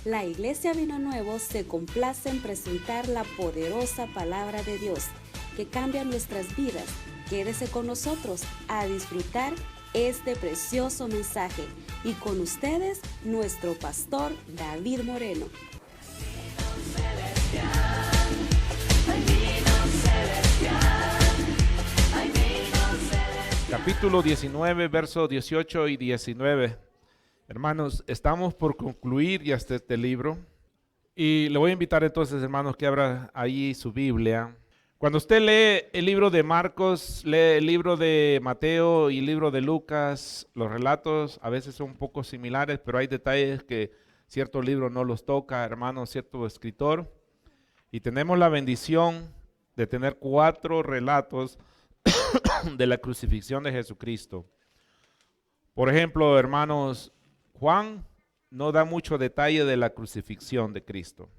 La Iglesia Vino Nuevo se complace en presentar la poderosa palabra de Dios que cambia nuestras vidas. Quédese con nosotros a disfrutar este precioso mensaje y con ustedes nuestro pastor David Moreno. Capítulo 19, versos 18 y 19. Hermanos, estamos por concluir ya este libro y le voy a invitar entonces, hermanos, que abra ahí su Biblia. Cuando usted lee el libro de Marcos, lee el libro de Mateo y el libro de Lucas, los relatos a veces son un poco similares, pero hay detalles que cierto libro no los toca, hermanos, cierto escritor. Y tenemos la bendición de tener 4 relatos de la crucifixión de Jesucristo. Por ejemplo, hermanos, Juan no da mucho detalle de la crucifixión de Cristo.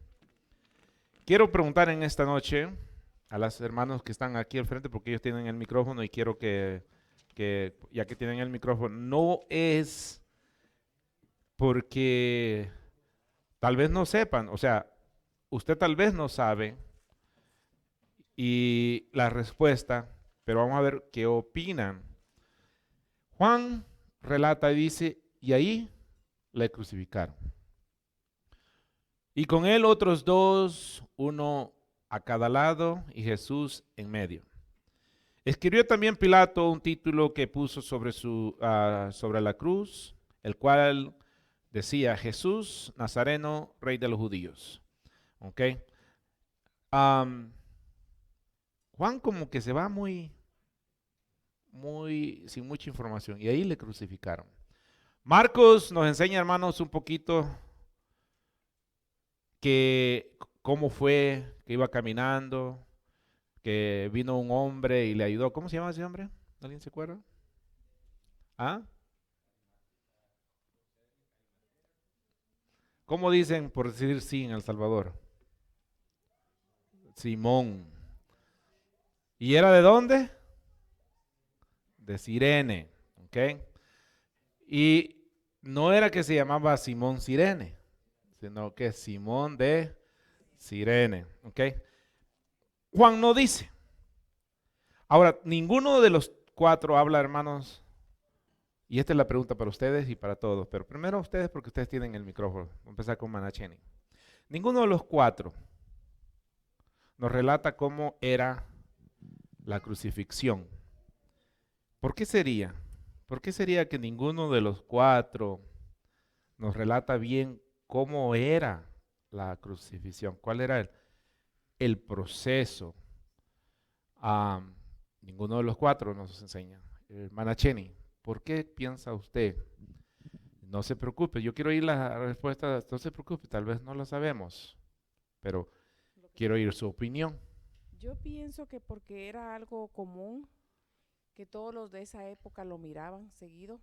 Quiero preguntar en esta noche a los hermanos que están aquí al frente, porque ellos tienen el micrófono y quiero que ya que tienen el micrófono, no es porque tal vez no sepan, o sea, usted tal vez no sabe y la respuesta, pero vamos a ver qué opinan. Juan relata y dice, y ahí le crucificaron. Y con él otros 2, uno a cada lado y Jesús en medio. Escribió también Pilato un título que puso sobre la cruz, el cual decía, Jesús Nazareno, Rey de los Judíos. ¿Ok? Juan como que se va muy sin mucha información y ahí le crucificaron. Marcos nos enseña, hermanos, un poquito que cómo fue, que iba caminando, que vino un hombre y le ayudó. ¿Cómo se llama ese hombre? ¿Alguien se acuerda? ¿Ah? ¿Cómo dicen por decir sí en El Salvador? Simón. ¿Y era de dónde? De Cirene, ¿ok? Y no era que se llamaba Simón Cirene, sino que Simón de Cirene, ¿ok? Juan no dice. Ahora, ninguno de los 4 habla, hermanos, y esta es la pregunta para ustedes y para todos, pero primero a ustedes porque ustedes tienen el micrófono. Vamos a empezar con Manacheni. Ninguno de los 4 nos relata cómo era la crucifixión. ¿Por qué sería? ¿Por qué sería que ninguno de los 4 nos relata bien cómo era la crucifixión? ¿Cuál era el proceso? Ninguno de los 4 nos enseña. Manacheni, ¿por qué piensa usted? No se preocupe, yo quiero oír la respuesta, no se preocupe, tal vez no lo sabemos, pero quiero oír su opinión. Yo pienso que porque era algo común, que todos los de esa época lo miraban seguido,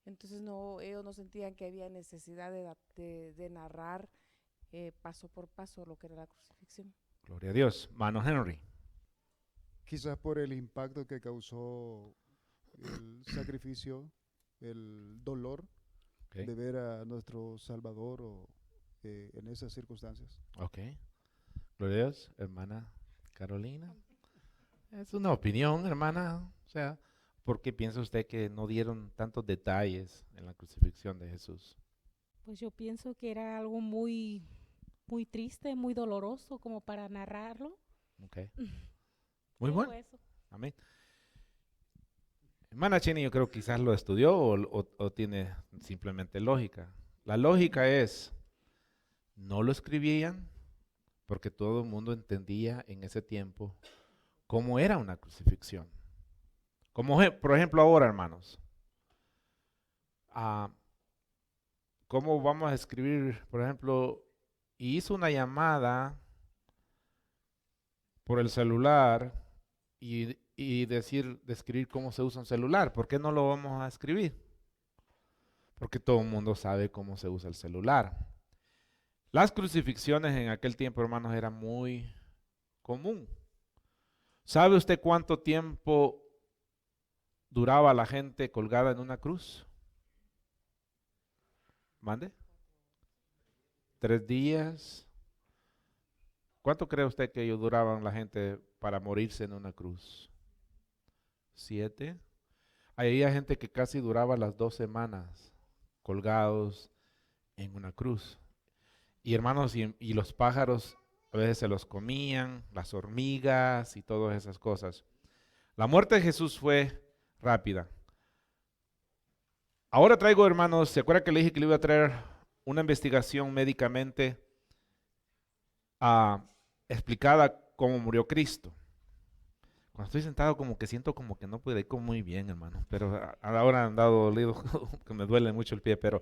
entonces ellos no sentían que había necesidad de narrar paso por paso lo que era la crucifixión. Gloria a Dios. Mano Henry. Quizás por el impacto que causó el sacrificio, el dolor Okay. de ver a nuestro Salvador en esas circunstancias. Ok. Gloria a Dios. Hermana Carolina. Es una opinión, hermana. O sea, ¿por qué piensa usted que no dieron tantos detalles en la crucifixión de Jesús? Pues yo pienso que era algo muy triste, muy doloroso como para narrarlo. Ok. Muy Creo bueno. eso. Amén. Hermana Cheni, yo creo que quizás lo estudió o tiene simplemente lógica. La lógica es, no lo escribían porque todo el mundo entendía en ese tiempo cómo era una crucifixión. Como por ejemplo ahora, hermanos, ¿cómo vamos a escribir, por ejemplo, y hizo una llamada por el celular y describir cómo se usa un celular? ¿Por qué no lo vamos a escribir? Porque todo el mundo sabe cómo se usa el celular. Las crucifixiones en aquel tiempo, hermanos, eran muy común. ¿Sabe usted cuánto tiempo duraba la gente colgada en una cruz? ¿Mande? 3 días. ¿Cuánto cree usted que ellos duraban la gente para morirse en una cruz? 7. Había gente que casi duraba las 2 semanas colgados en una cruz. Y hermanos, y los pájaros a veces se los comían, las hormigas y todas esas cosas. La muerte de Jesús fue rápida. Ahora traigo, hermanos, ¿se acuerda que le dije que le iba a traer una investigación médicamente explicada cómo murió Cristo? Cuando estoy sentado como que siento como que no puedo ir muy bien, hermano, pero ahora han dado dolido, que me duele mucho el pie, pero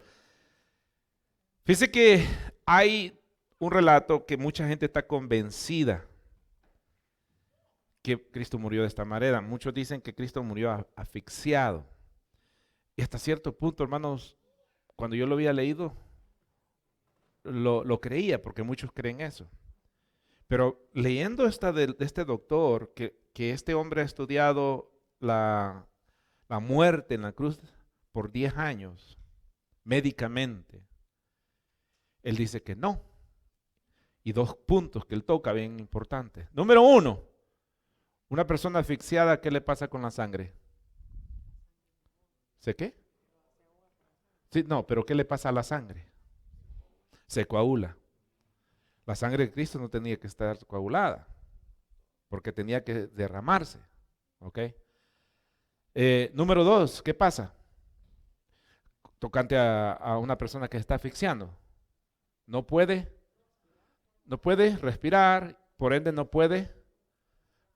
fíjese que hay un relato que mucha gente está convencida que Cristo murió de esta manera. Muchos dicen que Cristo murió asfixiado. Y hasta cierto punto, hermanos, cuando yo lo había leído, lo creía, porque muchos creen eso. Pero leyendo esta de este doctor, que este hombre ha estudiado la muerte en la cruz por 10 años, médicamente, él dice que no. Y 2 puntos que él toca bien importantes. Número 1, una persona asfixiada, ¿qué le pasa con la sangre? ¿Se qué? Sí, no, pero ¿qué le pasa a la sangre? Se coagula. La sangre de Cristo no tenía que estar coagulada, porque tenía que derramarse. ¿Ok? Número 2, ¿qué pasa? Tocante a una persona que está asfixiando. No puede respirar, por ende no puede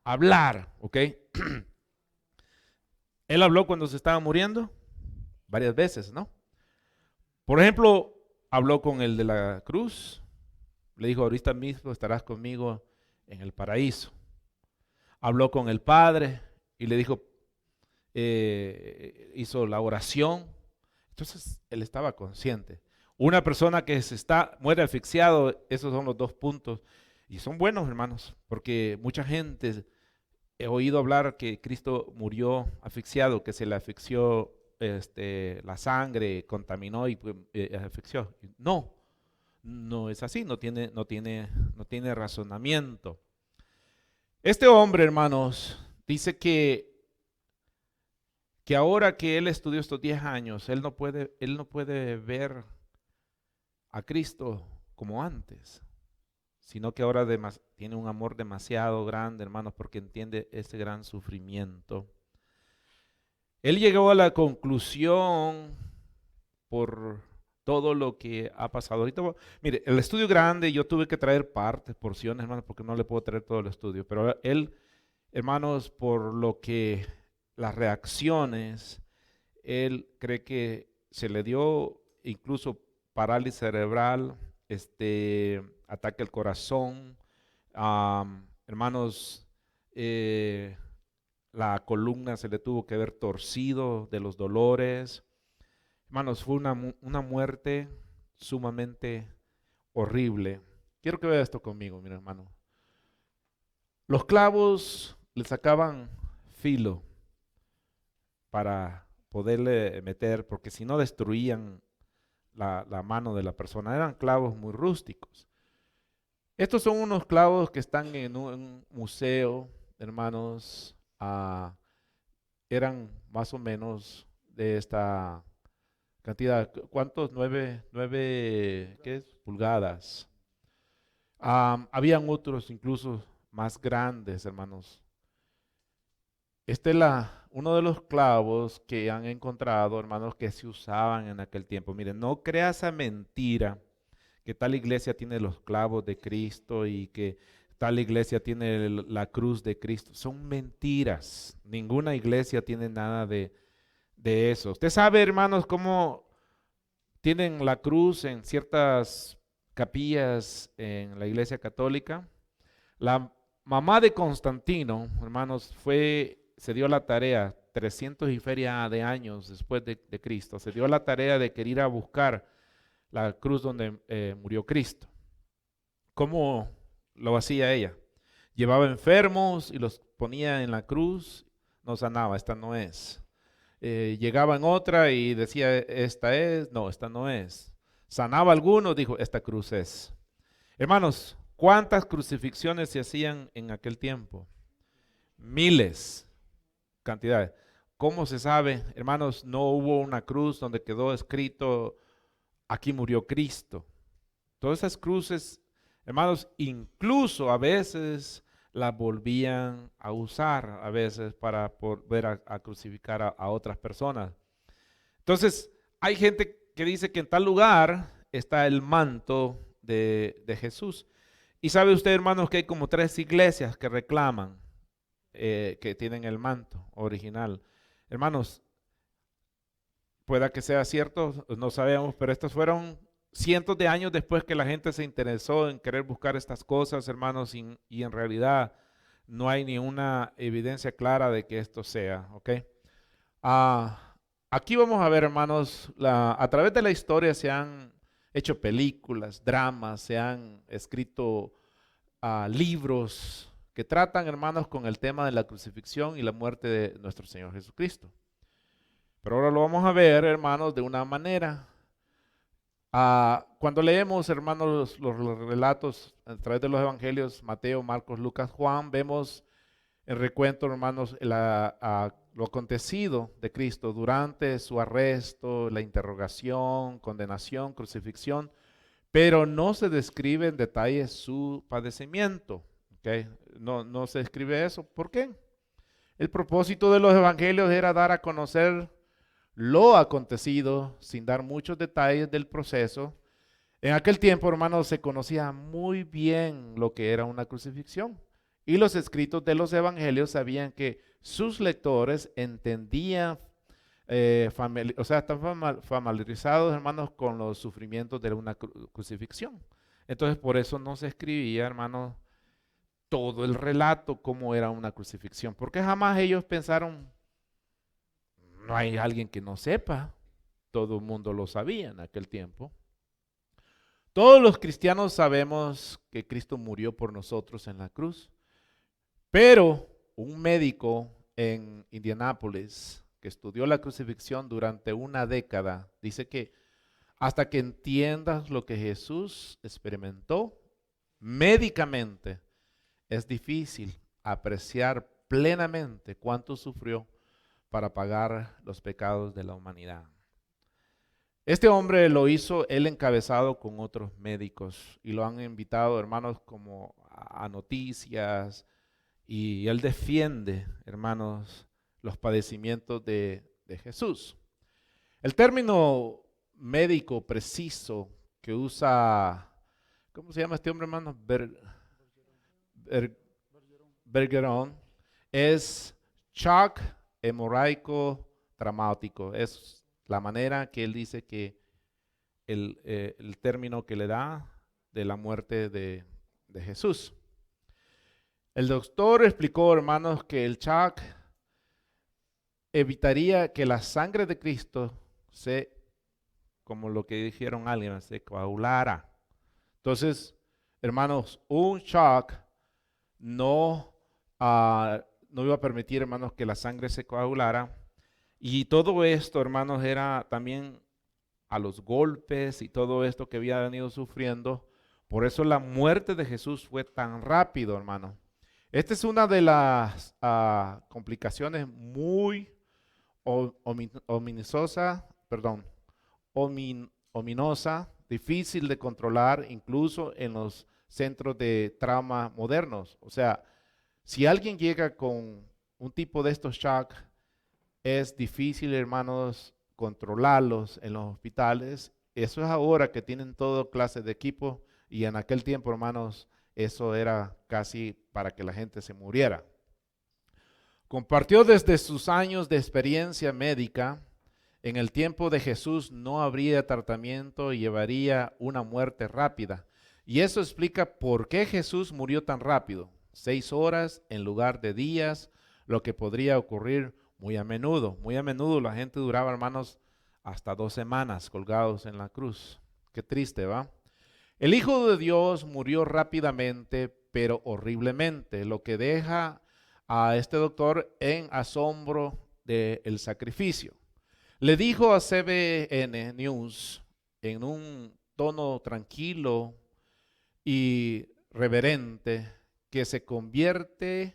hablar. ¿Ok? Él habló cuando se estaba muriendo varias veces, ¿no? Por ejemplo, habló con el de la cruz. Le dijo, ahorita mismo estarás conmigo en el paraíso. Habló con el Padre y le dijo, hizo la oración. Entonces, él estaba consciente. Una persona que muere asfixiado, esos son los 2 puntos. Y son buenos, hermanos, porque mucha gente, he oído hablar que Cristo murió asfixiado, que se le asfixió la sangre, contaminó y asfixió. No es así, no tiene razonamiento. Este hombre, hermanos, dice que ahora que él estudió estos 10 años, él no puede ver a Cristo como antes, sino que ahora tiene un amor demasiado grande, hermanos, porque entiende ese gran sufrimiento. Él llegó a la conclusión por todo lo que ha pasado. Ahorita, mire, el estudio grande, yo tuve que traer porciones, hermanos, porque no le puedo traer todo el estudio, pero él, hermanos, por lo que las reacciones, él cree que se le dio incluso parálisis cerebral, ataque al corazón, hermanos, la columna se le tuvo que ver torcido de los dolores. Hermanos, fue una muerte sumamente horrible. Quiero que vea esto conmigo, mi hermano. Los clavos le sacaban filo para poderle meter, porque si no destruían la mano de la persona. Eran clavos muy rústicos. Estos son unos clavos que están en un museo, hermanos. Eran más o menos de esta cantidad. ¿Cuántos? 9 ¿qué es? Pulgadas. Habían otros incluso más grandes, hermanos. Este es uno de los clavos que han encontrado, hermanos, que se usaban en aquel tiempo. Miren, no crea esa mentira que tal iglesia tiene los clavos de Cristo y que tal iglesia tiene la cruz de Cristo. Son mentiras. Ninguna iglesia tiene nada de eso. Usted sabe, hermanos, cómo tienen la cruz en ciertas capillas en la iglesia católica. La mamá de Constantino, hermanos, se dio la tarea, 300 y feria de años después de Cristo, se dio la tarea de querer ir a buscar la cruz donde murió Cristo. ¿Cómo lo hacía ella? Llevaba enfermos y los ponía en la cruz, no sanaba, esta no es. Llegaba en otra y decía, esta es, no, esta no es. sanaba a algunos, dijo, esta cruz es. Hermanos, ¿cuántas crucifixiones se hacían en aquel tiempo? Miles, cantidades. ¿Cómo se sabe? Hermanos, no hubo una cruz donde quedó escrito, aquí murió Cristo. Todas esas cruces, hermanos, incluso a veces las volvían a usar, a veces para volver a crucificar a otras personas. Entonces, hay gente que dice que en tal lugar está el manto de Jesús. Y sabe usted, hermanos, que hay como 3 iglesias que reclaman que tienen el manto original. Hermanos, pueda que sea cierto, no sabemos, pero estos fueron cientos de años después que la gente se interesó en querer buscar estas cosas, hermanos, y en realidad no hay ni una evidencia clara de que esto sea, ¿ok? Aquí vamos a ver, hermanos, a través de la historia se han hecho películas, dramas, se han escrito libros que tratan, hermanos, con el tema de la crucifixión y la muerte de nuestro Señor Jesucristo. Pero ahora lo vamos a ver, hermanos, de una manera. Cuando leemos, hermanos, los relatos a través de los evangelios, Mateo, Marcos, Lucas, Juan, vemos en recuento, hermanos, lo acontecido de Cristo durante su arresto, la interrogación, condenación, crucifixión, pero no se describe en detalle su padecimiento. ¿Okay? No se describe eso. ¿Por qué? El propósito de los evangelios era dar a conocer lo acontecido sin dar muchos detalles del proceso. En aquel tiempo, hermanos, se conocía muy bien lo que era una crucifixión. Y los escritos de los evangelios sabían que sus lectores entendían, están familiarizados, hermanos, con los sufrimientos de una crucifixión. Entonces, por eso no se escribía, hermanos, todo el relato cómo era una crucifixión. Porque jamás ellos pensaron, no hay alguien que no sepa. Todo el mundo lo sabía en aquel tiempo. Todos los cristianos sabemos que Cristo murió por nosotros en la cruz. Pero un médico en Indianápolis que estudió la crucifixión durante una década dice que hasta que entiendas lo que Jesús experimentó médicamente, es difícil apreciar plenamente cuánto sufrió para pagar los pecados de la humanidad. Este hombre lo hizo él encabezado con otros médicos y lo han invitado, hermanos, como a noticias. Y él defiende, hermanos, los padecimientos de Jesús. El término médico preciso que usa, ¿cómo se llama este hombre, hermano? Bergeron, es shock hemorrágico traumático. Es la manera que él dice que el término que le da de la muerte de Jesús. El doctor explicó, hermanos, que el shock evitaría que la sangre de Cristo como lo que dijeron alguien, se coagulara. Entonces, hermanos, un shock no iba a permitir, hermanos, que la sangre se coagulara. Y todo esto, hermanos, era también a los golpes y todo esto que había venido sufriendo. Por eso la muerte de Jesús fue tan rápido, hermano. Esta es una de las complicaciones muy ominosa, difícil de controlar, incluso en los centros de trauma modernos. O sea, si alguien llega con un tipo de estos shock, es difícil, hermanos, controlarlos en los hospitales. Eso es ahora que tienen todo clase de equipo y en aquel tiempo, hermanos, eso era casi para que la gente se muriera. Compartió desde sus años de experiencia médica. En el tiempo de Jesús no habría tratamiento y llevaría una muerte rápida. Y eso explica por qué Jesús murió tan rápido. 6 horas en lugar de días, lo que podría ocurrir muy a menudo. Muy a menudo la gente duraba, hermanos, hasta 2 semanas colgados en la cruz. Qué triste, ¿va? El Hijo de Dios murió rápidamente, pero horriblemente, lo que deja a este doctor en asombro del sacrificio. Le dijo a CBN News en un tono tranquilo y reverente, que se convierta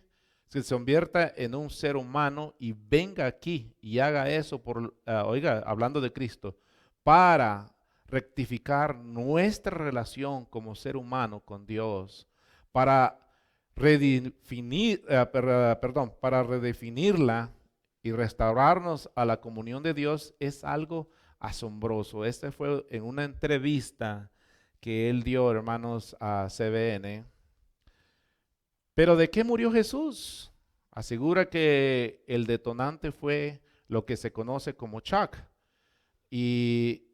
en un ser humano y venga aquí y haga eso hablando de Cristo, para rectificar nuestra relación como ser humano con Dios, para para redefinirla y restaurarnos a la comunión de Dios, es algo asombroso. Este fue en una entrevista que él dio, hermanos, a CBN. Pero ¿de qué murió Jesús? Asegura que el detonante fue lo que se conoce como shock. Y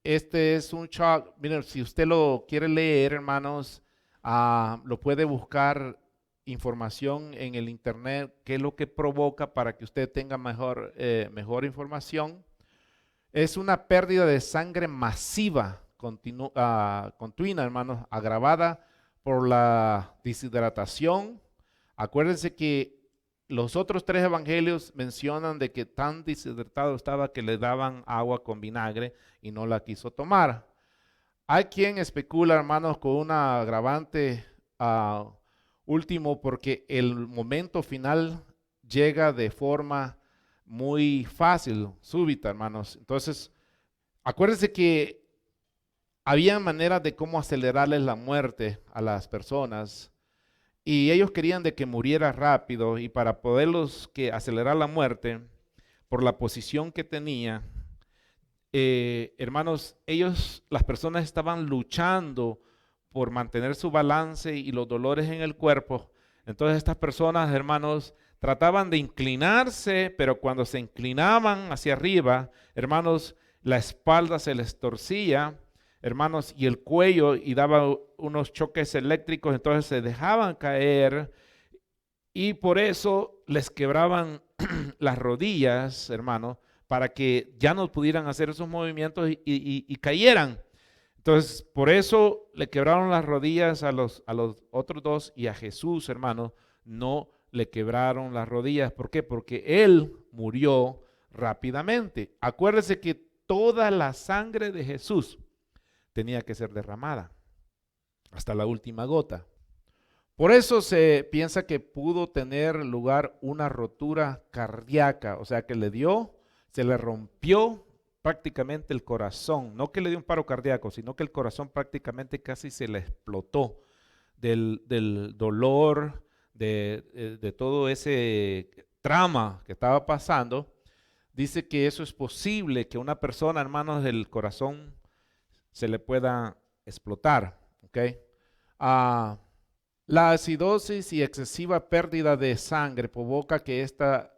este es un shock. Miren, si usted lo quiere leer, hermanos, lo puede buscar información en el internet, qué es lo que provoca, para que usted tenga mejor información. Es una pérdida de sangre masiva, continua, hermanos, agravada por la deshidratación. Acuérdense que los otros 3 evangelios mencionan de que tan deshidratado estaba que le daban agua con vinagre y no la quiso tomar. Hay quien especula, hermanos, con un agravante último, porque el momento final llega de forma muy fácil, súbita, hermanos. Entonces, acuérdense que había maneras de cómo acelerarles la muerte a las personas, y ellos querían de que muriera rápido, y para poderlos acelerar la muerte por la posición que tenía, hermanos, las personas estaban luchando por mantener su balance y los dolores en el cuerpo. Entonces estas personas, hermanos, trataban de inclinarse, pero cuando se inclinaban hacia arriba, hermanos, la espalda se les torcía, hermanos, y el cuello, y daba unos choques eléctricos, entonces se dejaban caer, y por eso les quebraban las rodillas, hermanos, para que ya no pudieran hacer esos movimientos y cayeran. Entonces, por eso le quebraron las rodillas a los otros 2, y a Jesús, hermano, no le quebraron las rodillas. ¿Por qué? Porque él murió rápidamente. Acuérdese que toda la sangre de Jesús tenía que ser derramada hasta la última gota. Por eso se piensa que pudo tener lugar una rotura cardíaca, o sea que se le rompió prácticamente el corazón, no que le dio un paro cardíaco, sino que el corazón prácticamente casi se le explotó del dolor, de todo ese trama que estaba pasando. Dice que eso es posible, que una persona, hermanos, del corazón se le pueda explotar, ¿ok? La acidosis y excesiva pérdida de sangre provoca que ésta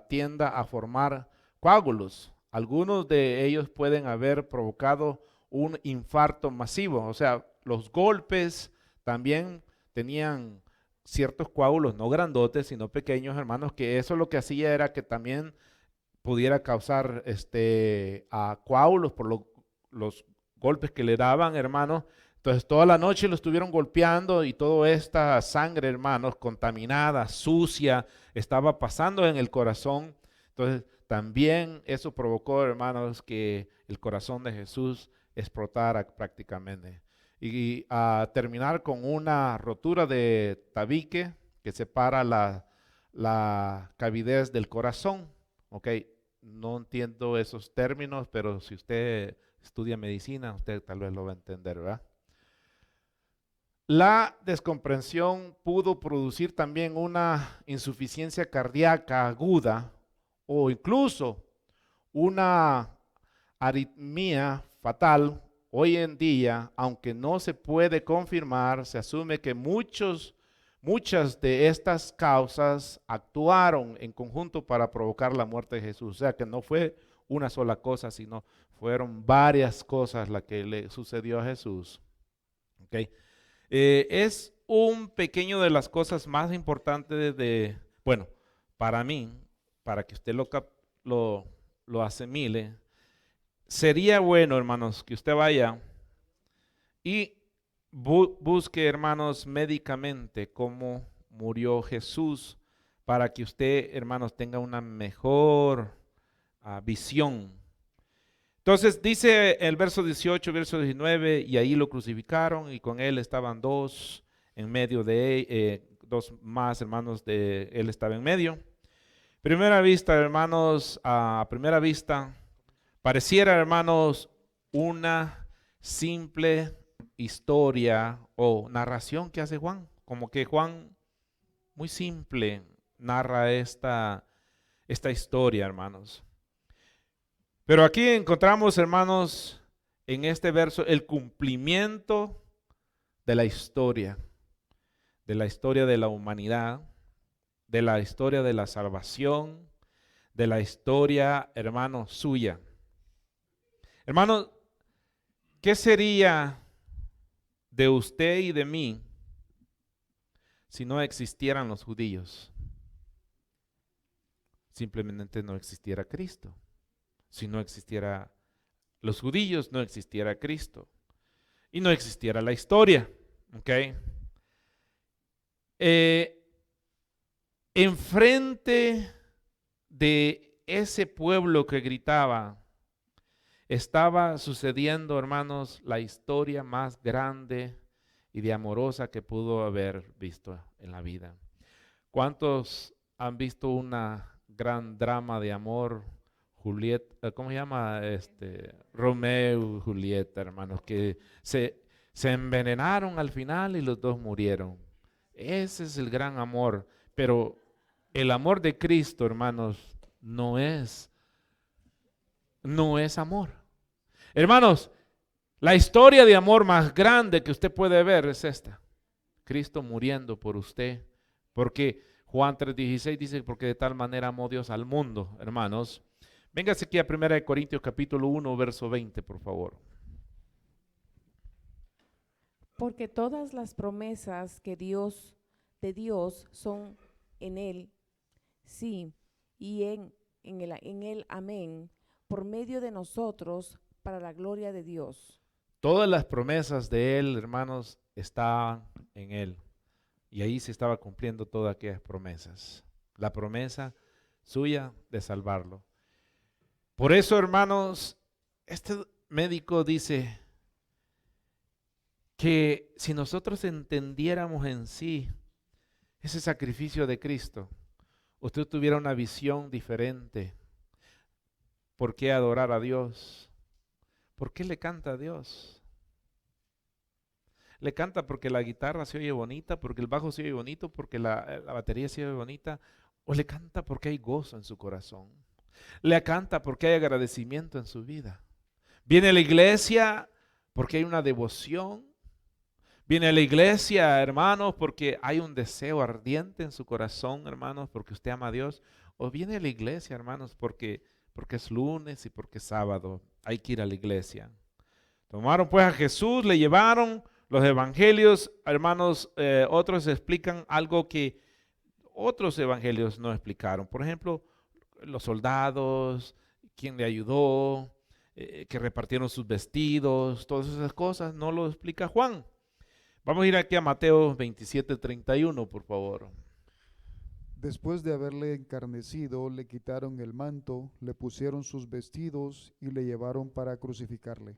tienda a formar coágulos. Algunos de ellos pueden haber provocado un infarto masivo. O sea, los golpes también tenían ciertos coágulos, no grandotes, sino pequeños, hermanos, que eso lo que hacía era que también pudiera causar coágulos por los golpes que le daban, hermanos. Entonces toda la noche lo estuvieron golpeando, y toda esta sangre, hermanos, contaminada, sucia, estaba pasando en el corazón. Entonces también eso provocó, hermanos, que el corazón de Jesús explotara prácticamente. Y a terminar con una rotura de tabique que separa la cavidad del corazón. Ok, no entiendo esos términos, pero si usted estudia medicina, usted tal vez lo va a entender, ¿verdad? La descomprensión pudo producir también una insuficiencia cardíaca aguda, o incluso una arritmia fatal. Hoy en día, aunque no se puede confirmar, se asume que muchas de estas causas actuaron en conjunto para provocar la muerte de Jesús. O sea que no fue una sola cosa, sino fueron varias cosas las que le sucedió a Jesús. Okay. Es un pequeño de las cosas más importantes para mí, para que usted lo asimile. Sería bueno, hermanos, que usted vaya y busque, hermanos, médicamente cómo murió Jesús, para que usted, hermanos, tenga una mejor visión. Entonces dice el verso 18, verso 19, y ahí lo crucificaron y con él estaban dos en medio de dos más hermanos de él estaba en medio. Primera vista, hermanos, a primera vista, pareciera, hermanos, una simple historia o narración que hace Juan. Como que Juan, muy simple, narra esta historia, hermanos. Pero aquí encontramos, hermanos, en este verso, el cumplimiento de la historia de la humanidad, de la historia de la salvación, de la historia, hermano, suya. Hermano, ¿qué sería de usted y de mí si no existieran los judíos? Simplemente no existiera Cristo. Si no existiera los judíos, no existiera Cristo. Y no existiera la historia. ¿Ok? Enfrente de ese pueblo que gritaba, estaba sucediendo, hermanos, la historia más grande y de amorosa que pudo haber visto en la vida. ¿Cuántos han visto una gran drama de amor? Julieta, ¿cómo se llama? Romeo y Julieta, hermanos, que se envenenaron al final y los dos murieron. Ese es el gran amor, pero el amor de Cristo, hermanos, no es amor. Hermanos, la historia de amor más grande que usted puede ver es esta. Cristo muriendo por usted, porque Juan 3:16 dice, porque de tal manera amó Dios al mundo, hermanos. Véngase aquí a 1 Corintios capítulo 1, verso 20, por favor. Porque todas las promesas de Dios son en Él, sí, y en Él, amén, por medio de nosotros, para la gloria de Dios. Todas las promesas de Él, hermanos, estaban en Él. Y ahí se estaba cumpliendo todas aquellas promesas. La promesa suya de salvarlo. Por eso, hermanos, este médico dice que si nosotros entendiéramos en sí ese sacrificio de Cristo, usted tuviera una visión diferente. ¿Por qué adorar a Dios? ¿Por qué le canta a Dios? Le canta porque la guitarra se oye bonita, porque el bajo se oye bonito, porque la batería se oye bonita, o le canta porque hay gozo en su corazón. Le canta porque hay agradecimiento en su vida. Viene a la iglesia porque hay una devoción. Viene a la iglesia, hermanos, porque hay un deseo ardiente en su corazón, hermanos, porque usted ama a Dios. O viene a la iglesia, hermanos, porque es lunes y porque es sábado. Hay que ir a la iglesia. Tomaron pues a Jesús, le llevaron. Los evangelios, hermanos, otros explican algo que otros evangelios no explicaron. Por ejemplo, los soldados, quién le ayudó, que repartieron sus vestidos, todas esas cosas, no lo explica Juan. Vamos a ir aquí a Mateo 27:31, por favor. Después de haberle encarnecido, le quitaron el manto, le pusieron sus vestidos y le llevaron para crucificarle.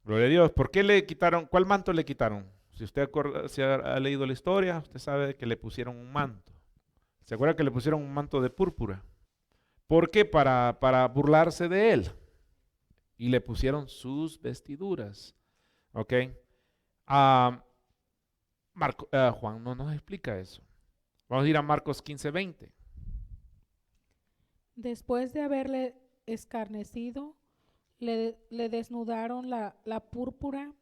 Gloria a Dios. ¿Por qué le quitaron? ¿Cuál manto le quitaron? Si usted si ha leído la historia, usted sabe que le pusieron un manto. ¿Se acuerda que le pusieron un manto de púrpura? ¿Por qué? Para burlarse de él. Y le pusieron sus vestiduras. ¿Ok? Juan no nos explica eso. Vamos a ir a Marcos 15:20. Después de haberle escarnecido, le desnudaron la púrpura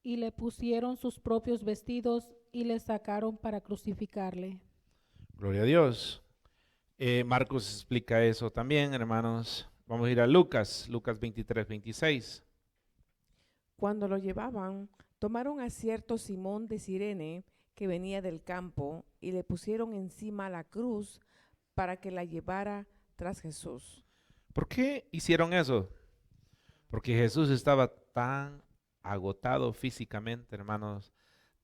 y le pusieron sus propios vestidos y le sacaron para crucificarle. Gloria a Dios. Marcos explica eso también, hermanos. Vamos a ir a Lucas 23:26. Cuando lo llevaban, tomaron a cierto Simón de Cirene, que venía del campo, y le pusieron encima la cruz para que la llevara tras Jesús. ¿Por qué hicieron eso? Porque Jesús estaba tan agotado físicamente, hermanos,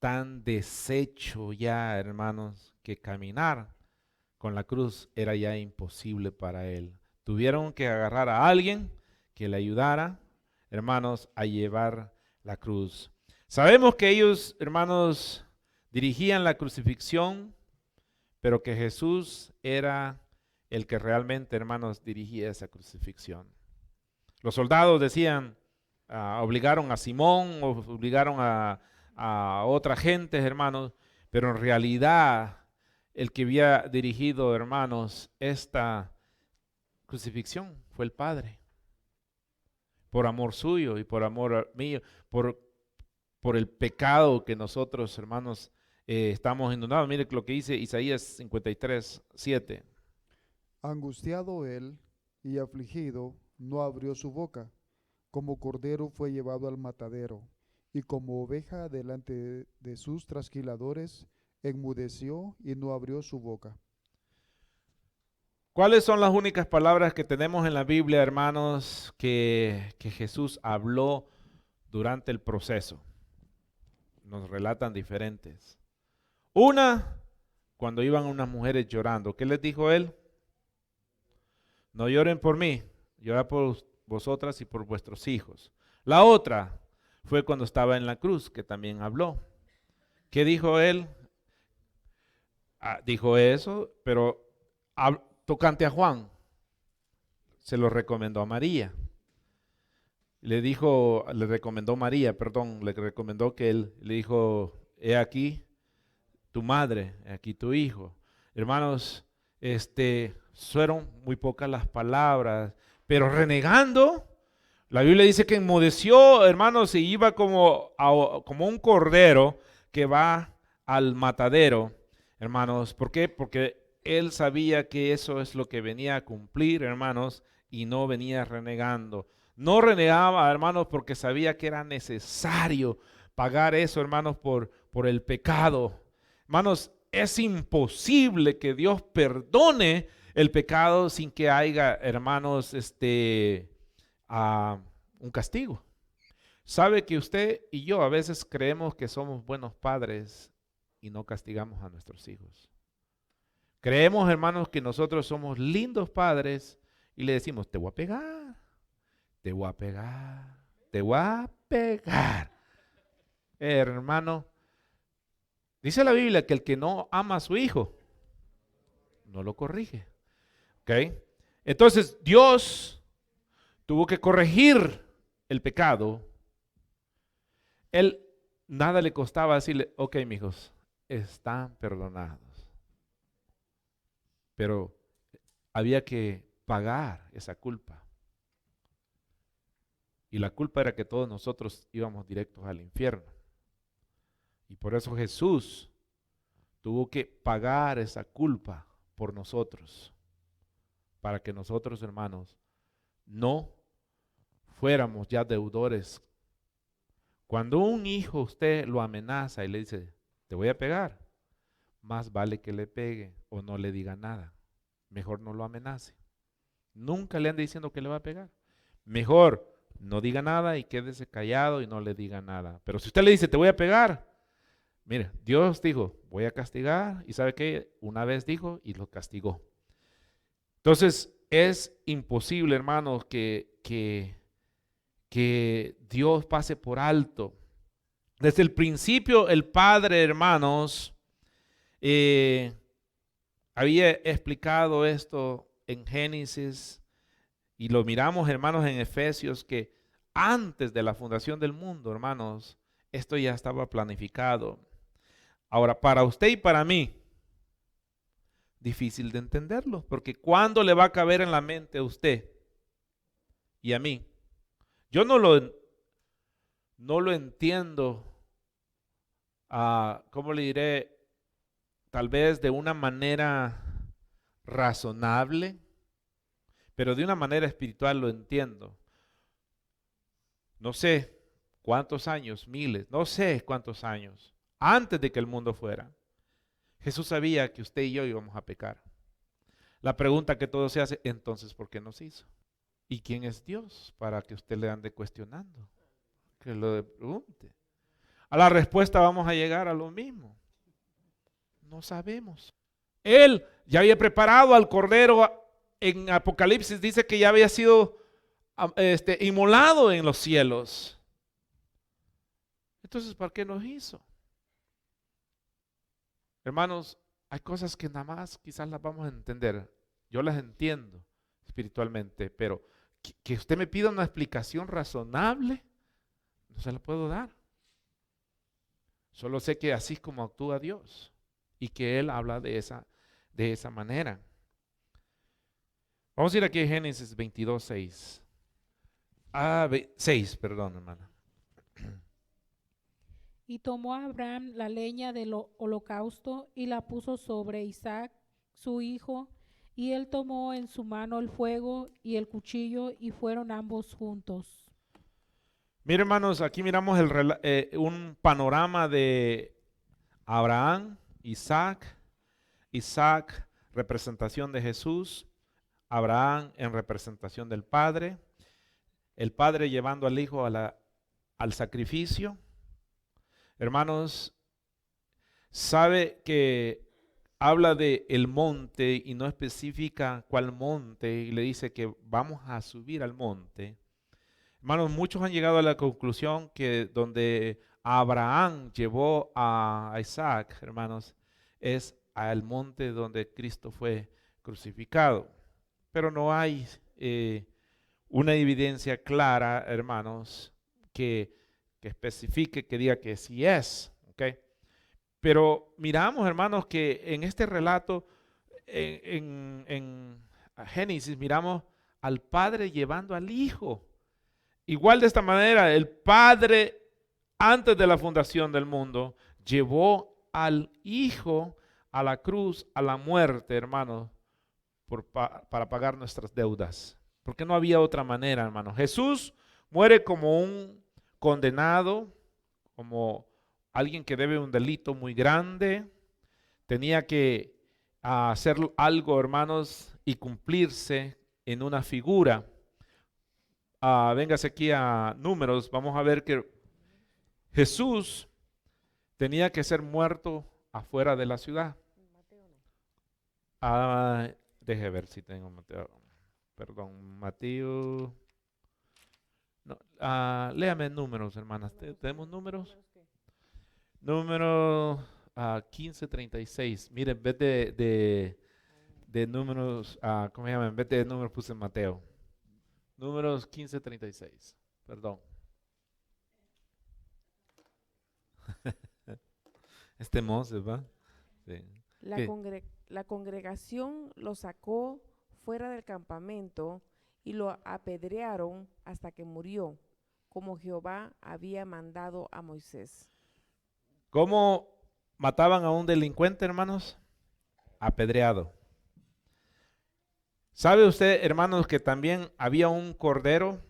tan deshecho ya, hermanos, que caminar con la cruz era ya imposible para él. Tuvieron que agarrar a alguien que le ayudara, hermanos, a llevar la cruz. Sabemos que ellos, hermanos, dirigían la crucifixión, pero que Jesús era el que realmente, hermanos, dirigía esa crucifixión. Los soldados decían, obligaron a Simón, obligaron a otra gente, hermanos, pero en realidad el que había dirigido, hermanos, esta crucifixión fue el Padre. Por amor suyo y por amor mío, por el pecado que nosotros, hermanos, estamos inundados. Mire lo que dice Isaías 53:7. Angustiado él y afligido, no abrió su boca. Como cordero fue llevado al matadero, y como oveja delante de sus trasquiladores, enmudeció y no abrió su boca. ¿Cuáles son las únicas palabras que tenemos en la Biblia, hermanos, que Jesús habló durante el proceso? Nos relatan diferentes. Una, cuando iban unas mujeres llorando, ¿qué les dijo él? No lloren por mí, llorad por vosotras y por vuestros hijos. La otra fue cuando estaba en la cruz, que también habló. ¿Qué dijo él? Dijo eso, pero tocante a Juan, se lo recomendó a María. Le recomendó que él le dijo, he aquí tu madre, he aquí tu hijo. Hermanos, fueron muy pocas las palabras, pero renegando, la Biblia dice que enmudeció, hermanos, y iba como un cordero que va al matadero, hermanos. ¿Por qué? Porque él sabía que eso es lo que venía a cumplir, hermanos, y no venía renegando. No renegaba, hermanos, porque sabía que era necesario pagar eso, hermanos, por el pecado. Hermanos, es imposible que Dios perdone el pecado sin que haya, hermanos, un castigo. Sabe que usted y yo a veces creemos que somos buenos padres y no castigamos a nuestros hijos. Creemos, hermanos, que nosotros somos lindos padres y le decimos, te voy a pegar, te voy a pegar, te voy a pegar. Hermano, dice la Biblia que el que no ama a su hijo, no lo corrige. ¿Ok? Entonces, Dios tuvo que corregir el pecado. Él, nada le costaba decirle, ok, mijos, están perdonados. Pero había que pagar esa culpa. Y la culpa era que todos nosotros íbamos directos al infierno. Y por eso Jesús tuvo que pagar esa culpa por nosotros. Para que nosotros, hermanos, no fuéramos ya deudores. Cuando un hijo usted lo amenaza y le dice, te voy a pegar, más vale que le pegue o no le diga nada. Mejor no lo amenace. Nunca le ande diciendo que le va a pegar. Mejor no diga nada y quédese callado y no le diga nada. Pero si usted le dice, te voy a pegar, mire, Dios dijo, voy a castigar. ¿Y sabe qué? Una vez dijo y lo castigó. Entonces, es imposible, hermanos, que Dios pase por alto. Desde el principio, el Padre, hermanos, había explicado esto en Génesis y lo miramos, hermanos, en Efesios, que antes de la fundación del mundo, hermanos, esto ya estaba planificado. Ahora, para usted y para mí, difícil de entenderlo, porque ¿cuándo le va a caber en la mente a usted y a mí? Yo no lo entiendo, ¿cómo le diré? Tal vez de una manera razonable, pero de una manera espiritual lo entiendo. No sé cuántos años, miles, no sé cuántos años, antes de que el mundo fuera, Jesús sabía que usted y yo íbamos a pecar. La pregunta que todo se hace, entonces, ¿por qué nos hizo? ¿Y quién es Dios para que usted le ande cuestionando? Que lo pregunte. A la respuesta vamos a llegar a lo mismo. No sabemos. Él ya había preparado al cordero. En Apocalipsis dice que ya había sido inmolado en los cielos. Entonces, ¿para qué nos hizo? Hermanos, hay cosas que nada más quizás las vamos a entender. Yo las entiendo espiritualmente, pero que usted me pida una explicación razonable, no se la puedo dar. Solo sé que así es como actúa Dios y que Él habla de esa manera. Vamos a ir aquí a Génesis 22, 6. 6, perdón, hermana. Y tomó Abraham la leña del holocausto y la puso sobre Isaac, su hijo, y él tomó en su mano el fuego y el cuchillo y fueron ambos juntos. Miren, hermanos, aquí miramos un panorama de Abraham, Isaac, representación de Jesús, Abraham en representación del Padre, el Padre llevando al Hijo al sacrificio. Hermanos, sabe que habla de el monte y no especifica cuál monte y le dice que vamos a subir al monte. Hermanos, muchos han llegado a la conclusión que donde Abraham llevó a Isaac, hermanos, es al monte donde Cristo fue crucificado. Pero no hay una evidencia clara, hermanos, que especifique, que diga que sí es. ¿Okay? Pero miramos, hermanos, que en este relato, en Génesis, miramos al Padre llevando al Hijo. Igual de esta manera, el Padre, antes de la fundación del mundo, llevó al Hijo a la cruz, a la muerte, hermanos, para pagar nuestras deudas. Porque no había otra manera, hermanos. Jesús muere como un condenado, como alguien que debe un delito muy grande. Tenía que hacer algo, hermanos, y cumplirse en una figura. Véngase aquí a Números, vamos a ver que Jesús tenía que ser muerto afuera de la ciudad. Deje ver si tengo Mateo. Perdón, Mateo. No, léame Números, hermanas. ¿Tenemos números? Número 15:36. Miren, en vez de números, ¿cómo se llama? En vez de números puse Mateo. Números 15:36. Perdón. Moses, ¿va? Sí. La congregación lo sacó fuera del campamento y lo apedrearon hasta que murió, como Jehová había mandado a Moisés. ¿Cómo mataban a un delincuente, hermanos? Apedreado. ¿Sabe usted, hermanos, que también había un cordero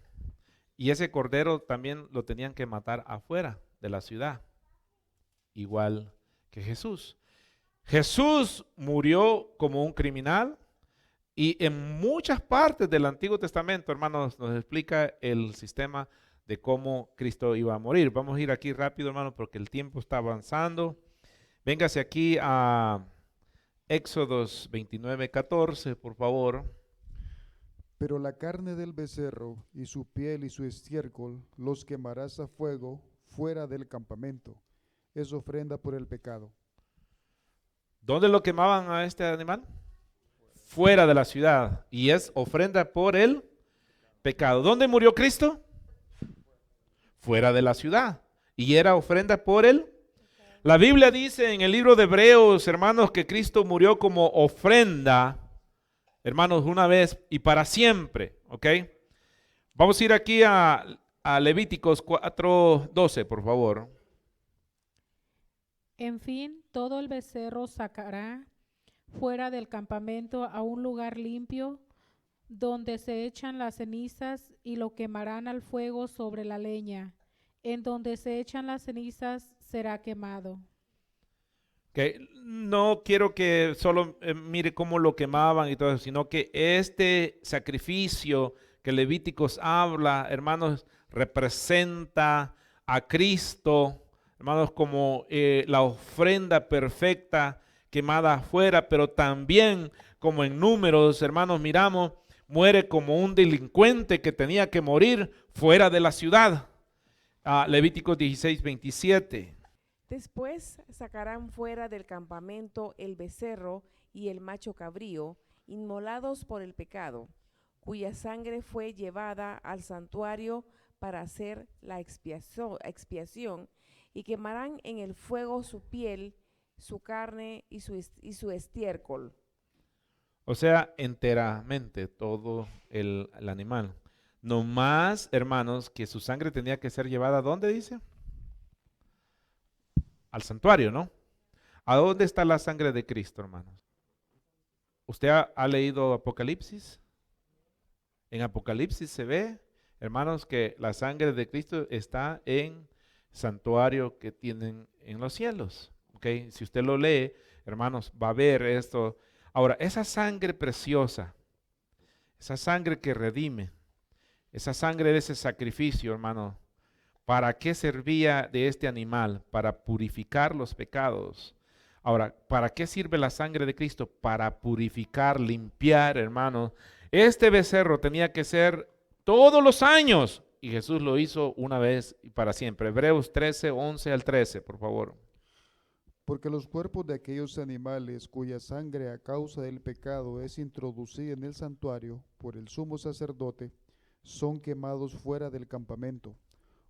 y ese cordero también lo tenían que matar afuera de la ciudad? Igual que Jesús. Jesús murió como un criminal y en muchas partes del Antiguo Testamento, hermanos, nos explica el sistema de cómo Cristo iba a morir. Vamos a ir aquí rápido, hermanos, porque el tiempo está avanzando. Véngase aquí a Éxodos 29:14, por favor. Pero la carne del becerro y su piel y su estiércol los quemarás a fuego fuera del campamento. Es ofrenda por el pecado. ¿Dónde lo quemaban a este animal? Fuera de la ciudad. Y es ofrenda por el pecado. ¿Dónde murió Cristo? Fuera de la ciudad. Y era ofrenda por el pecado. La Biblia dice en el libro de Hebreos, hermanos, que Cristo murió como ofrenda, hermanos, una vez y para siempre, ¿ok? Vamos a ir aquí a Levíticos 4:12, por favor. En fin, todo el becerro sacará fuera del campamento a un lugar limpio, donde se echan las cenizas y lo quemarán al fuego sobre la leña. En donde se echan las cenizas será quemado. Okay. No quiero que solo mire cómo lo quemaban y todo eso, sino que este sacrificio que Levíticos habla, hermanos, representa a Cristo, hermanos, como la ofrenda perfecta quemada afuera, pero también como en Números, hermanos, miramos, muere como un delincuente que tenía que morir fuera de la ciudad. Levítico 16:27. Después sacarán fuera del campamento el becerro y el macho cabrío, inmolados por el pecado, cuya sangre fue llevada al santuario para hacer la expiación, y quemarán en el fuego su piel, su carne y su estiércol. O sea, enteramente todo el animal. No más, hermanos, que su sangre tenía que ser llevada, ¿a dónde dice? Al santuario, ¿no? ¿A dónde está la sangre de Cristo, hermanos? ¿Usted ha leído Apocalipsis? En Apocalipsis se ve, hermanos, que la sangre de Cristo está en santuario que tienen en los cielos. ¿Okay? Si usted lo lee, hermanos, va a ver esto. Ahora, esa sangre preciosa, esa sangre que redime, esa sangre de ese sacrificio, hermano, ¿para qué servía de este animal? Para purificar los pecados. Ahora, ¿para qué sirve la sangre de Cristo? Para purificar, limpiar, hermano. Este becerro tenía que ser todos los años y Jesús lo hizo una vez y para siempre. Hebreos 13, 11 al 13, por favor. Porque los cuerpos de aquellos animales cuya sangre a causa del pecado es introducida en el santuario por el sumo sacerdote, son quemados fuera del campamento.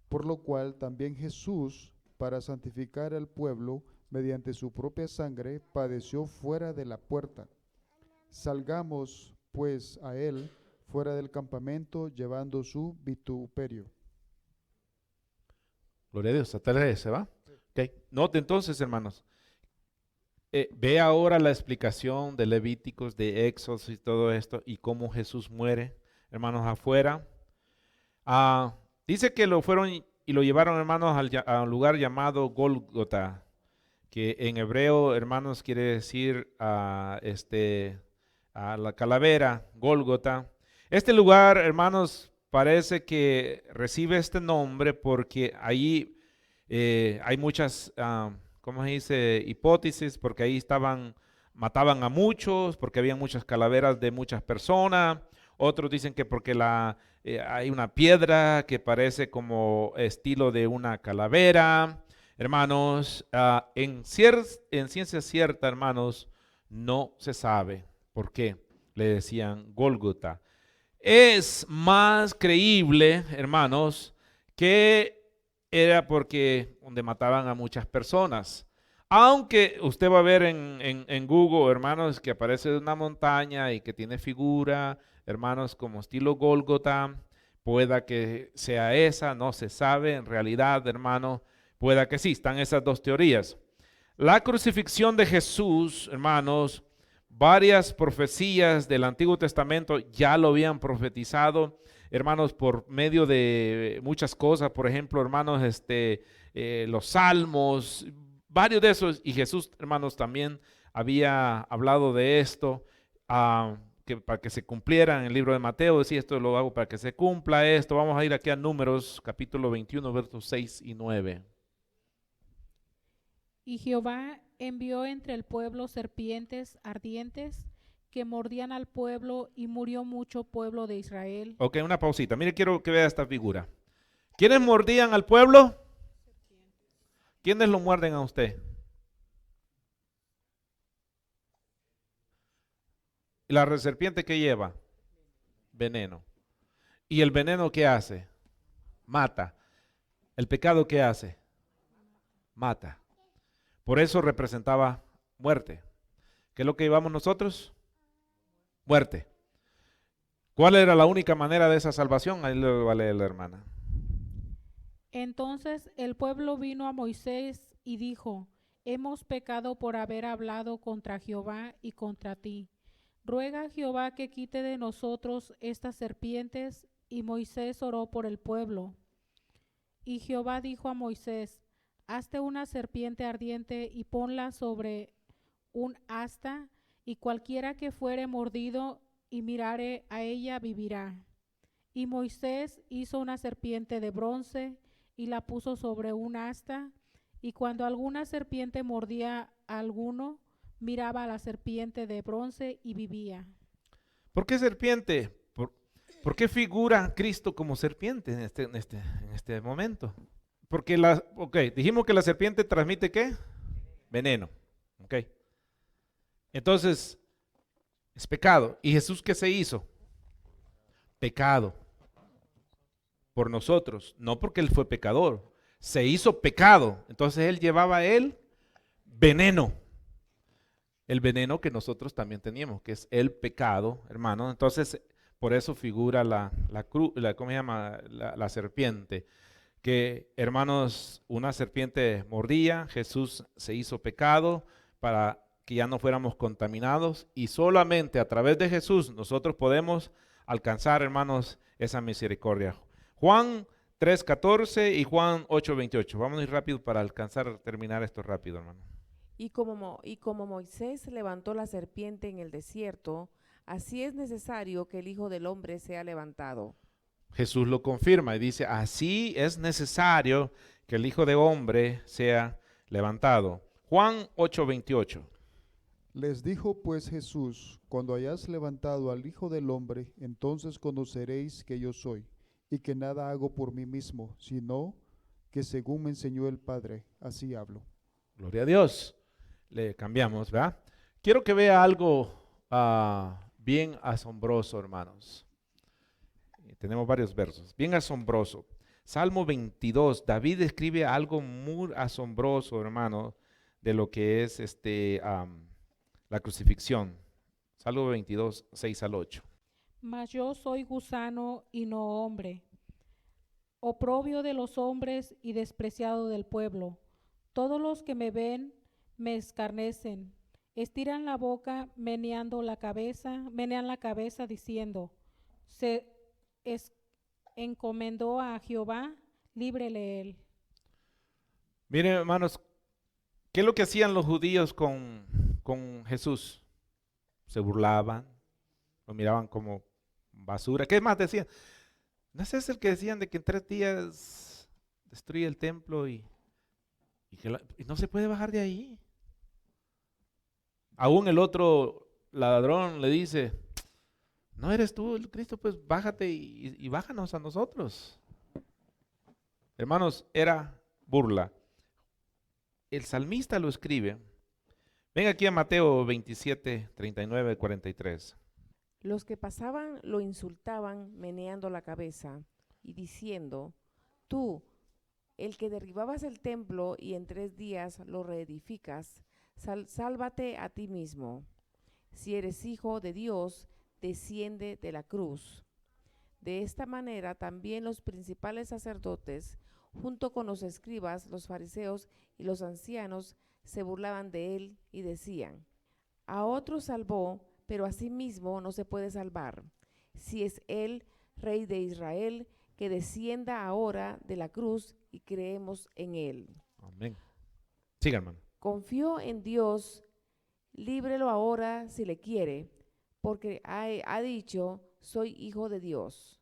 Por lo cual también Jesús, para santificar al pueblo, mediante su propia sangre, padeció fuera de la puerta. Salgamos, pues, a él fuera del campamento, llevando su vituperio. Gloria a Dios, hasta el ese, ¿va? Okay. Note entonces, hermanos, ve ahora la explicación de Levíticos, de Éxodos y todo esto, y cómo Jesús muere, hermanos, afuera. Dice que lo fueron y lo llevaron, hermanos, a un lugar llamado Gólgota, que en hebreo, hermanos, quiere decir a la calavera, Gólgota. Este lugar, hermanos, parece que recibe este nombre porque ahí hay muchas, ¿cómo se dice? Hipótesis, porque ahí mataban a muchos, porque había muchas calaveras de muchas personas. Otros dicen que porque hay una piedra que parece como estilo de una calavera. Hermanos, en ciencia cierta, hermanos, no se sabe por qué le decían Gólgota. Es más creíble, hermanos, que era porque donde mataban a muchas personas. Aunque usted va a ver en Google, hermanos, que aparece una montaña y que tiene figura, hermanos, como estilo Gólgota, pueda que sea esa, no se sabe, en realidad, hermano, pueda que sí, están esas dos teorías. La crucifixión de Jesús, hermanos, varias profecías del Antiguo Testamento ya lo habían profetizado, hermanos, por medio de muchas cosas, por ejemplo, hermanos, los salmos, varios de esos, y Jesús, hermanos, también había hablado de esto, para que se cumpliera en el libro de Mateo, decía esto lo hago para que se cumpla esto. Vamos a ir aquí a Números, capítulo 21, versos 6 y 9. Y Jehová envió entre el pueblo serpientes ardientes que mordían al pueblo y murió mucho pueblo de Israel. Ok, una pausita. Mire, quiero que vea esta figura. ¿Quiénes mordían al pueblo? ¿Quiénes lo muerden a usted? ¿Y la serpiente qué lleva? Veneno. ¿Y el veneno qué hace? Mata. ¿El pecado qué hace? Mata. Por eso representaba muerte. ¿Qué es lo que llevamos nosotros? Muerte. ¿Cuál era la única manera de esa salvación? Ahí lo va a leer la hermana. Entonces el pueblo vino a Moisés y dijo: hemos pecado por haber hablado contra Jehová y contra ti. Ruega a Jehová que quite de nosotros estas serpientes. Y Moisés oró por el pueblo. Y Jehová dijo a Moisés: hazte una serpiente ardiente y ponla sobre un asta, y cualquiera que fuere mordido y mirare a ella vivirá. Y Moisés hizo una serpiente de bronce y la puso sobre un asta, y cuando alguna serpiente mordía a alguno, miraba a la serpiente de bronce y vivía. ¿Por qué serpiente? ¿Por qué figura Cristo como serpiente en este momento? Porque dijimos que la serpiente transmite ¿qué? Veneno. Ok. Entonces, es pecado. ¿Y Jesús qué se hizo? Pecado. Por nosotros, no porque Él fue pecador. Se hizo pecado. Entonces Él llevaba el veneno. El veneno que nosotros también teníamos, que es el pecado, hermano. Entonces, por eso figura ¿cómo se llama? La serpiente. Que, hermanos, una serpiente mordía, Jesús se hizo pecado para que ya no fuéramos contaminados, y solamente a través de Jesús nosotros podemos alcanzar, hermanos, esa misericordia. Juan 3:14 y Juan 8:28. Vamos a ir rápido para terminar esto rápido, hermano. Y como Moisés levantó la serpiente en el desierto, así es necesario que el Hijo del Hombre sea levantado. Jesús lo confirma y dice, así es necesario que el Hijo del Hombre sea levantado. Juan 8:28. Les dijo pues Jesús: cuando hayáis levantado al Hijo del Hombre, entonces conoceréis que yo soy, y que nada hago por mí mismo, sino que según me enseñó el Padre, así hablo. Gloria a Dios. Le cambiamos, ¿verdad? Quiero que vea algo bien asombroso, hermanos. Tenemos varios versos. Bien asombroso. Salmo 22. David escribe algo muy asombroso, hermano, de lo que es la crucifixión. Salmo 22, 6 al 8. Mas yo soy gusano y no hombre, oprobio de los hombres y despreciado del pueblo. Todos los que me ven me escarnecen, estiran la boca, menean la cabeza diciendo, se encomendó a Jehová, líbrele él. Miren, hermanos, ¿qué es lo que hacían los judíos con Jesús? Se burlaban, lo miraban como basura. ¿Qué más decían? ¿No es ese el que decían de que en 3 días destruye el templo y no se puede bajar de ahí? Aún el otro ladrón le dice, no eres tú el Cristo, pues bájate y bájanos a nosotros. Hermanos, era burla. El salmista lo escribe. Ven aquí a Mateo 27, 39, 43. Los que pasaban lo insultaban meneando la cabeza y diciendo, tú, el que derribabas el templo y en 3 días lo reedificas, sálvate a ti mismo. Si eres hijo de Dios, desciende de la cruz. De esta manera también los principales sacerdotes, junto con los escribas, los fariseos y los ancianos, se burlaban de él y decían, a otros salvó, pero a sí mismo no se puede salvar. Si es él, Rey de Israel, que descienda ahora de la cruz y creemos en él. Amén. Siga, hermano. Confió en Dios, líbrelo ahora si le quiere, porque ha dicho, soy hijo de Dios.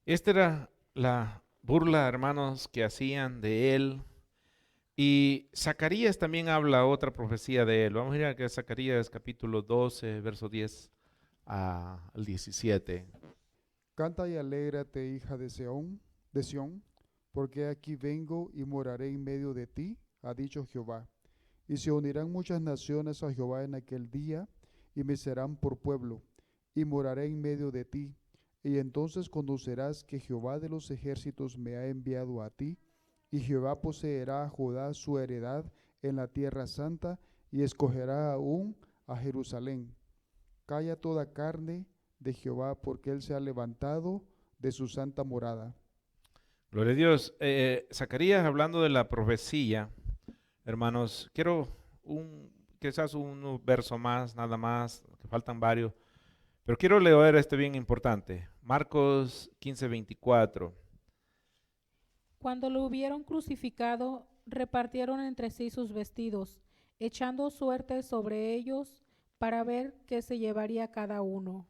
Esta era la burla, hermanos, que hacían de él. Y Zacarías también habla otra profecía de él. Vamos a ir a Zacarías capítulo 12, verso 10 al 17. Canta y alégrate, hija de Sión, porque aquí vengo y moraré en medio de ti, ha dicho Jehová. Y se unirán muchas naciones a Jehová en aquel día, y me serán por pueblo, y moraré en medio de ti. Y entonces conocerás que Jehová de los ejércitos me ha enviado a ti, y Jehová poseerá a Judá su heredad en la tierra santa, y escogerá aún a Jerusalén. Calla toda carne de Jehová, porque él se ha levantado de su santa morada. Gloria a Dios. Zacarías, hablando de la profecía, hermanos, quiero quizás un verso más, nada más, que faltan varios, pero quiero leer este bien importante. Marcos 15, 24. Cuando lo hubieron crucificado, repartieron entre sí sus vestidos, echando suertes sobre ellos para ver qué se llevaría cada uno.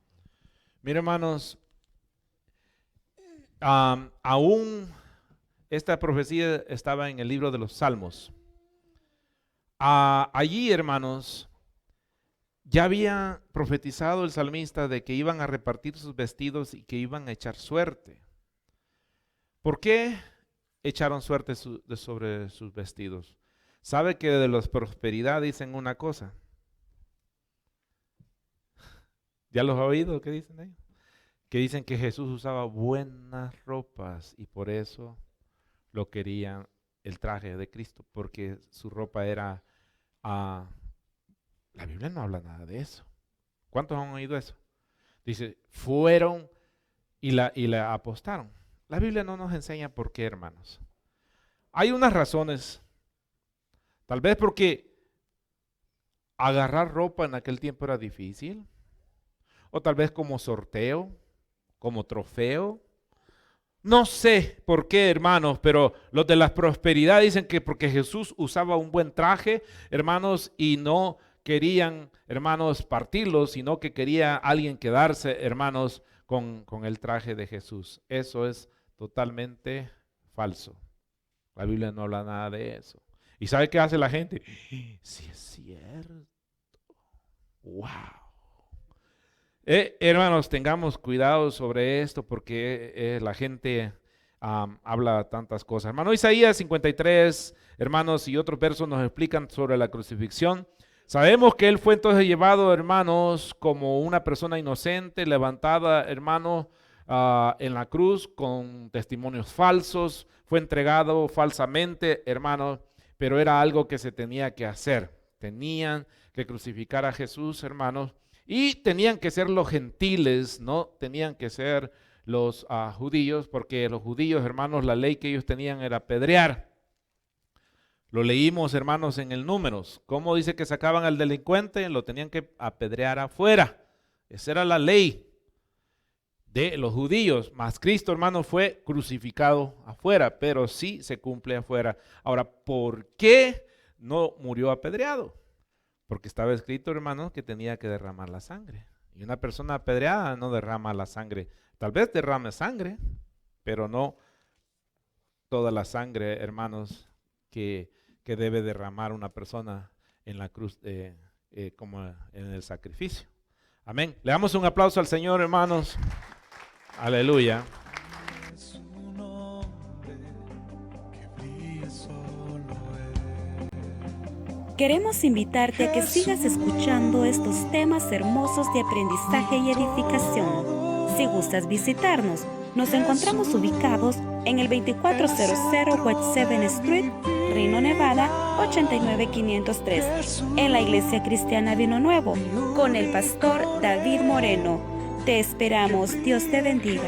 Mira, hermanos, aún esta profecía estaba en el libro de los Salmos. Allí, hermanos, Ya había profetizado el salmista de que iban a repartir sus vestidos y que iban a echar suerte. ¿Por qué echaron suerte sobre sus vestidos? ¿Sabe que de la prosperidad dicen una cosa? ¿Ya los ha oído? ¿Qué dicen ellos? Que dicen que Jesús usaba buenas ropas y por eso lo querían el traje de Cristo, porque su ropa era... la Biblia no habla nada de eso. ¿Cuántos han oído eso? Dice, fueron y la apostaron. La Biblia no nos enseña por qué, hermanos. Hay unas razones. Tal vez porque agarrar ropa en aquel tiempo era difícil. O tal vez como sorteo, como trofeo. No sé por qué, hermanos, pero los de la prosperidad dicen que porque Jesús usaba un buen traje, hermanos, y no querían, hermanos, partirlo, sino que quería alguien quedarse, hermanos, con el traje de Jesús. Eso es totalmente falso. La Biblia no habla nada de eso. ¿Y sabe qué hace la gente? Sí, es cierto. ¡Wow! Hermanos, tengamos cuidado sobre esto porque la gente habla tantas cosas. Hermano, Isaías 53, hermanos, y otros versos nos explican sobre la crucifixión. Sabemos que él fue entonces llevado, hermanos, como una persona inocente, levantada, hermanos, en la cruz con testimonios falsos, fue entregado falsamente, hermanos, pero era algo que se tenía que hacer. Tenían que crucificar a Jesús, hermanos, y tenían que ser los gentiles, no tenían que ser los judíos, porque los judíos, hermanos, la ley que ellos tenían era apedrear. Lo leímos, hermanos, en el Números. ¿Cómo dice que sacaban al delincuente? Lo tenían que apedrear afuera. Esa era la ley de los judíos. Mas Cristo, hermanos, fue crucificado afuera, pero sí se cumple afuera. Ahora, ¿por qué no murió apedreado? Porque estaba escrito, hermanos, que tenía que derramar la sangre. Y una persona apedreada no derrama la sangre. Tal vez derrame sangre, pero no toda la sangre, hermanos, que debe derramar una persona en la cruz, como en el sacrificio. Amén. Le damos un aplauso al Señor, hermanos. Aleluya. Queremos invitarte a que sigas escuchando estos temas hermosos de aprendizaje y edificación. Si gustas visitarnos, nos encontramos ubicados en el 2400 West 7th Street, Reno, Nevada, 89503, en la Iglesia Cristiana Vino Nuevo, con el pastor David Moreno. Te esperamos. Dios te bendiga.